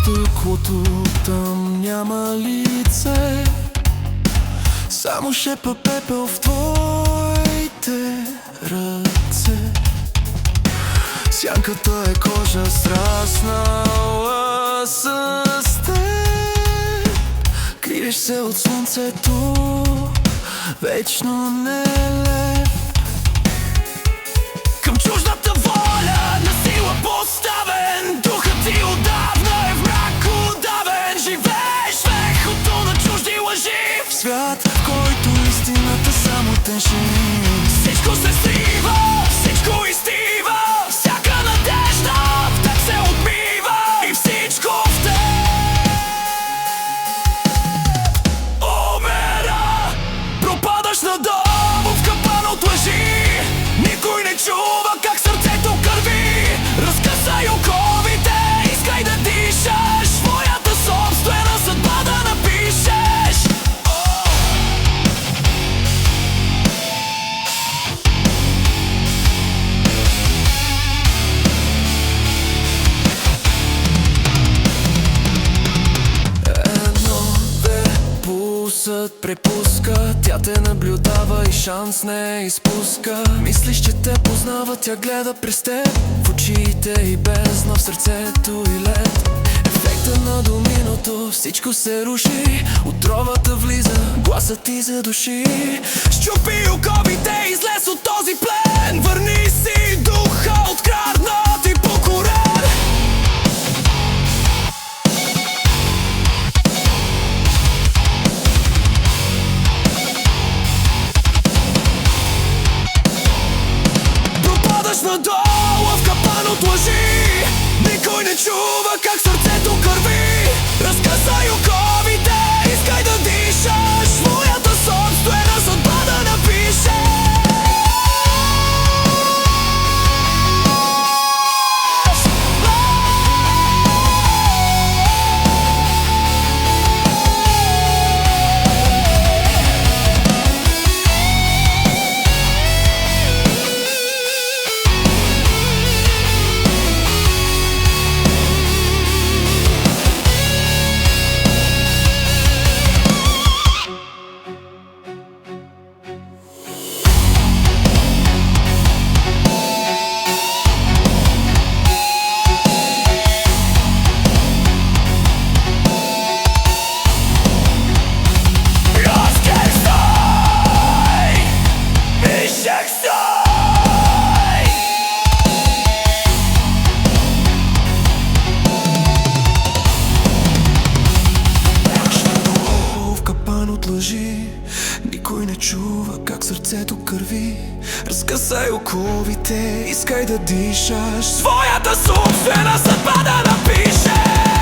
Стъклото, там няма лице, само шепа пепел в твоите ръце. Сянката е кожа сраснала с теб. Криеш се от слънцето, вечно нелеп. Към чуждата воля на сила поставен, духът ти отдавна е враг удавен. Живееш в ехото на чужди лъжи, в свят, в който истината само тежи. Всичко се срива, всичко изтива, всяка надежда в теб се отбива и всичко в теб умира. Пропадаш надолу в капан от лъжи, никой не чува как сърцето кърви. Разкъсай оковите, искай да дишаш, своята собствена съдба да напишеш. Едно, две, пулсът препуска, тя те наблюдава и шанс не изпуска. Мислиш, че те познава, тя гледа през теб, в очите и бездна, в сърцето и лед. Ефекта на доминото, всичко се руши, отровата влиза, гласът ти задуши. Счупи оковите, излез от този плен, върни си духа откраднат и покорен. Пропадаш надолу в капан от лъжи, никой не чува как сърцето кърви. Разкъсай оковите, искай да дишаш, своята собствена съдба да напишеш. Никой не чува как сърцето кърви. Разкъсай оковите, искай да дишаш, своята собствена съдба да напишеш.